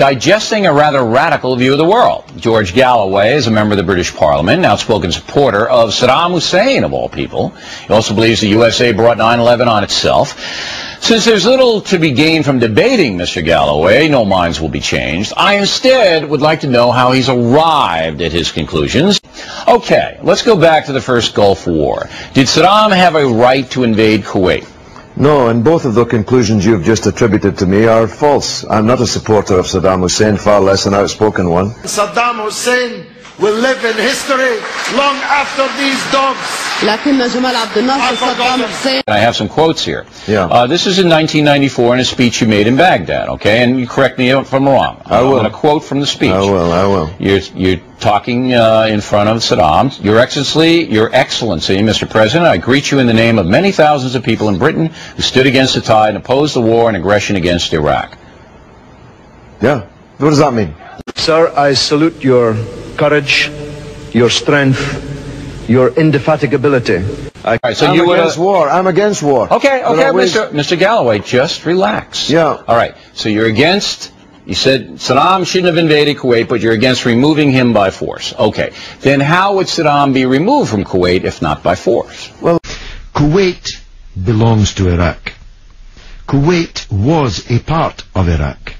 digesting a rather radical view of the world. George Galloway is a member of the British Parliament, an outspoken supporter of Saddam Hussein, of all people. He also believes the USA brought 9/11 on itself. Since there's little to be gained from debating Mr. Galloway, no minds will be changed. I instead would like to know how he's arrived at his conclusions. Okay, let's go back to the first Gulf War. Did Saddam have a right to invade Kuwait? No, and both of the conclusions you've just attributed to me are false. I'm not a supporter of Saddam Hussein, far less an outspoken one. Saddam Hussein will live in history long after these dogs. I have some quotes here. Yeah. This is in 1994 in a speech you made in Baghdad, okay? And you correct me if I'm wrong. I will. I'm going to quote from the speech. I will. You're talking in front of Saddam. Your Excellency, Mr. President, I greet you in the name of many thousands of people in Britain who stood against the tide and opposed the war and aggression against Iraq. Yeah. What does that mean? Sir, I salute your courage, your strength, your indefatigability. I'm against war. I'm against war. Okay, Mr. Galloway, just relax. Yeah. All right, so you're against, you said Saddam shouldn't have invaded Kuwait, but you're against removing him by force. Okay, then how would Saddam be removed from Kuwait if not by force? Well, Kuwait belongs to Iraq. Kuwait was a part of Iraq.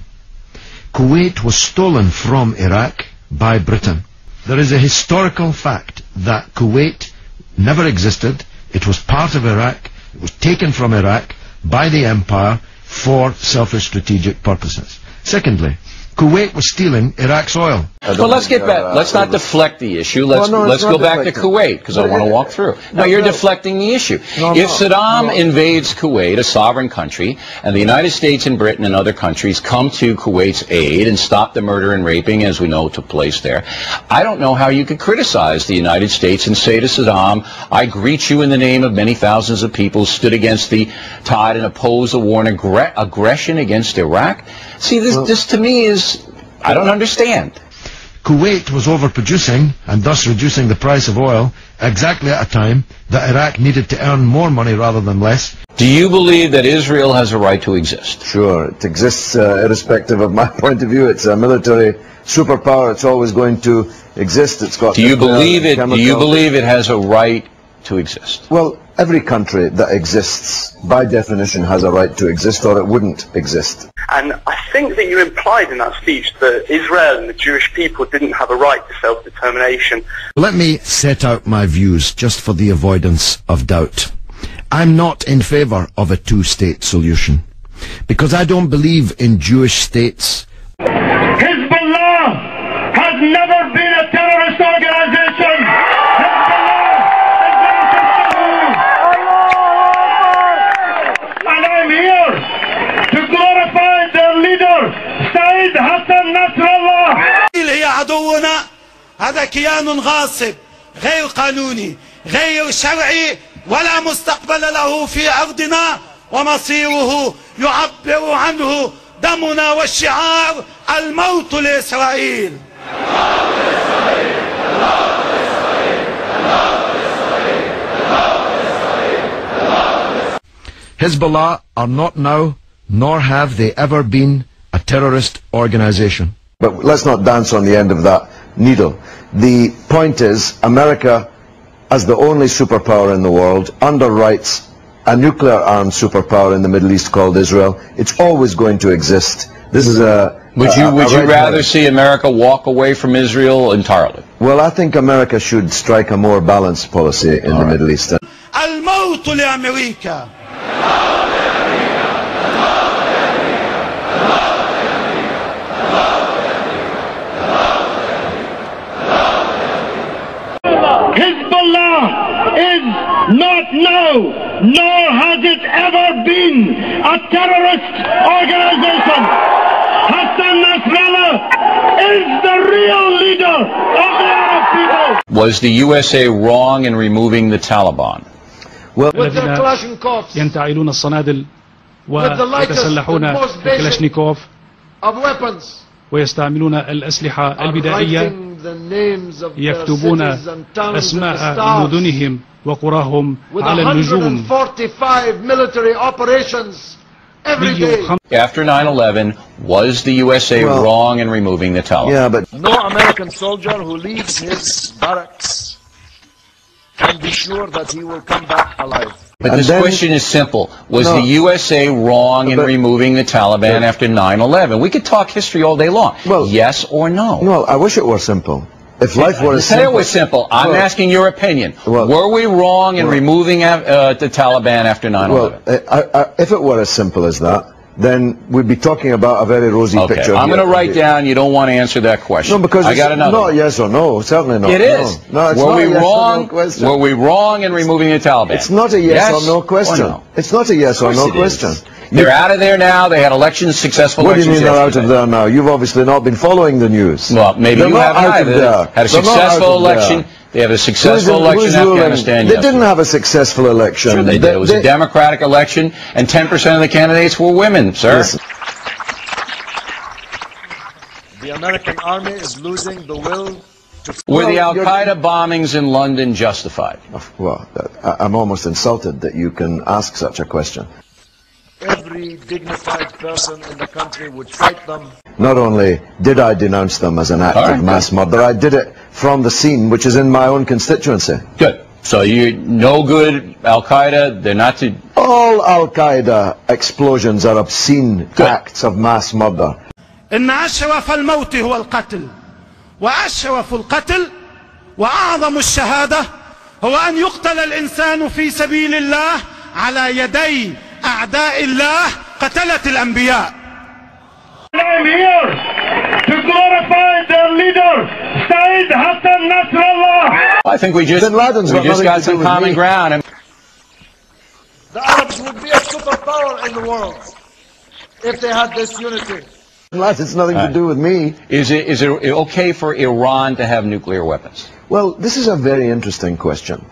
Kuwait was stolen from Iraq by Britain. There is a historical fact that Kuwait never existed. It was part of Iraq. It was taken from Iraq by the empire for selfish strategic purposes. Secondly, Kuwait was stealing Iraq's oil. Well, let's get back. Let's not deflect the issue. Let's go back to Kuwait, because I want to walk through. No, you're deflecting the issue. If Saddam invades Kuwait, a sovereign country, and the United States and Britain and other countries come to Kuwait's aid and stop the murder and raping, as we know took place there, I don't know how you could criticize the United States and say to Saddam, I greet you in the name of many thousands of people who stood against the tide and opposed the war and aggression against Iraq. See, this to me is, I don't understand. Kuwait was overproducing and thus reducing the price of oil exactly at a time that Iraq needed to earn more money rather than less. Do you believe that Israel has a right to exist? Sure, it exists irrespective of my point of view. It's a military superpower. It's always going to exist. It's got. Do you believe it has a right to exist? Well, every country that exists, by definition, has a right to exist, or it wouldn't exist. And I think that you implied in that speech that Israel and the Jewish people didn't have a right to self-determination. Let me set out my views just for the avoidance of doubt. I'm not in favor of a two-state solution, because I don't believe in Jewish states. Hezbollah has never been a terrorist organization. هي عدونا، هذا كيان غاصب غير قانوني غير شرعي ولا مستقبل له في أرضنا، ومصيره يعبر عنه دمنا والشعار الموت لإسرائيل. Hezbollah are not now, nor have they ever been, a terrorist organization. But let's not dance on the end of that needle. The point is, America, as the only superpower in the world, underwrites a nuclear-armed superpower in the Middle East called Israel. It's always going to exist. This is a... Would you rather see America walk away from Israel entirely? Well, I think America should strike a more balanced policy in the Middle East. الموت لأمريكا. Hezbollah is not now, nor has it ever been, a terrorist organization. Hassan Nasrallah is the real leader of the Arab people. Was the USA wrong in removing the Taliban? Well, ينتعلون الصنادل ويتسلحون بالكلاشنيكوف ويستعملون الأسلحة البدائية، يكتبون أسماء مدنهم وقراهم على النجوم every day. After 9/11, was the USA wrong in removing the Taliban? Yeah, but No American soldier who leaves his barracks can be sure that he will come back alive. But this question is simple. Was the USA wrong in removing the Taliban after 9/11? We could talk history all day long. Well, yes or no? No, I wish it were simple. If life were as Say simple... it was simple. I'm asking your opinion. Were we wrong in removing the Taliban after 9/11? Well, if it were as simple as that, then we'd be talking about a very rosy picture. I'm going to write down you don't want to answer that question. No, because I got it's another. not yes or no. Certainly not. It is. No, it's were not we a yes wrong? or no question. Were we wrong in removing the Taliban? It's not a yes or no question. Or no? It's not a yes or no question. They're out of there now. They had elections, successful elections. What do you mean they're out of yesterday. there now? You've obviously not been following the news. Well, maybe they're you haven't either. Had a successful election. There. They have a successful election in Afghanistan. They didn't have a successful election. Sure they did. It was a democratic election, and 10% of the candidates were women, sir. Listen. The American army is losing the will to... Were the Al-Qaeda bombings in London justified? Well, I'm almost insulted that you can ask such a question. Every dignified person in the country would fight them. Not only did I denounce them as an act of mass murder, I did it from the scene, which is in my own constituency. Good. So you no good Al-Qaeda, they're not to... All Al-Qaeda explosions are obscene acts of mass murder. إن أشرف الموت هو القتل وأشرف القتل وأعظم الشهادة هو أن يقتل الإنسان في سبيل الله على يدي أعداء الله قتلة الأنبياء. I'm here to glorify their leader, Saeed Hassan Nasrallah. I think we just got some common ground. The Arabs would be a superpower in the world if they had this unity. It's nothing to do with me. Is it okay for Iran to have nuclear weapons? Well, this is a very interesting question.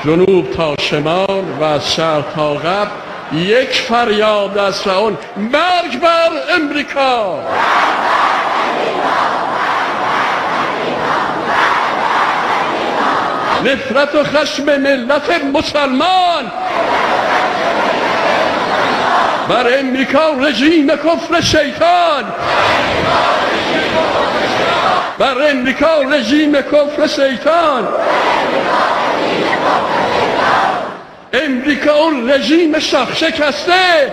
جنوب تا شمال و از شرق تا غرب یک فریاد است و اون مرگ بر امریکا. نفرت و خشم ملت مسلمان بر امریکا رژیم کفر شیطان، بر امریکا رژیم کفر شیطان، امریکا اون رژیم شاخ شکسته،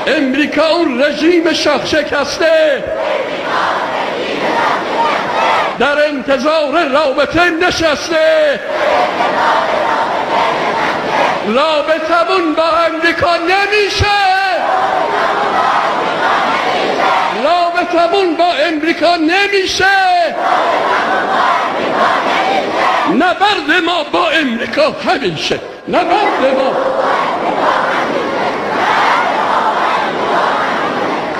امریکا اون رژیم شاخ شکسته در انتظار رابطه نشسته. رابطمون با امریکا نمیشه، رابطمون با امریکا نمیشه، نبرد ما با امریکا همیشه، نبرد ما.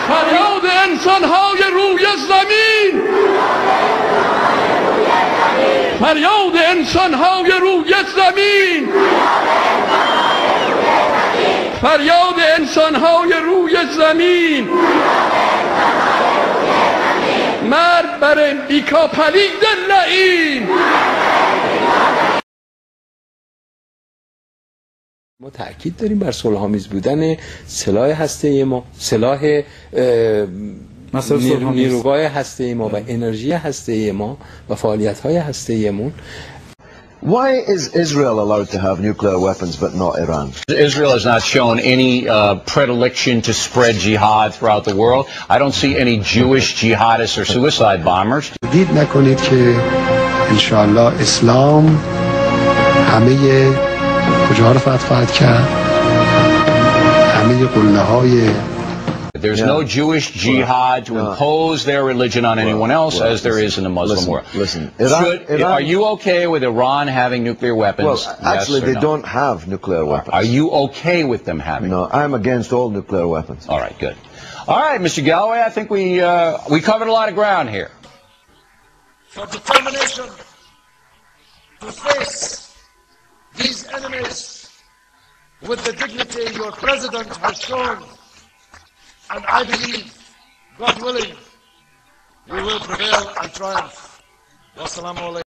فریاد انسانهای روی زمین، فریاد انسانهای روی زمین، فریاد انسانهای روی زمین، مرگ بر امریکا پلید لعین. ما تأکید داریم بر صلح‌آمیز بودن سلاح هسته‌ای ما، سلاح نیروگاه هسته‌ای ما و انرژی هسته‌ای ما و فعالیت‌های هسته‌ایمون. Why is Israel allowed to have nuclear weapons but not Iran? Israel has not shown any predilection to spread jihad throughout the world. I don't see any Jewish jihadists or suicide bombers. دید نکنید که انشاءالله اسلام همه کجا رو فتح کرد، همه قله‌های There's no Jewish jihad to impose their religion on anyone else as there is in the Muslim world. Listen, are you okay with Iran having nuclear weapons? Well, actually, they don't have nuclear weapons. Are you okay with them having? No, I'm against all nuclear weapons. All right, good. All right, Mr. Galloway, I think we covered a lot of ground here. For determination to face these enemies with the dignity your president has shown. And I believe, God willing, we will prevail and triumph. Wassalamu alaikum.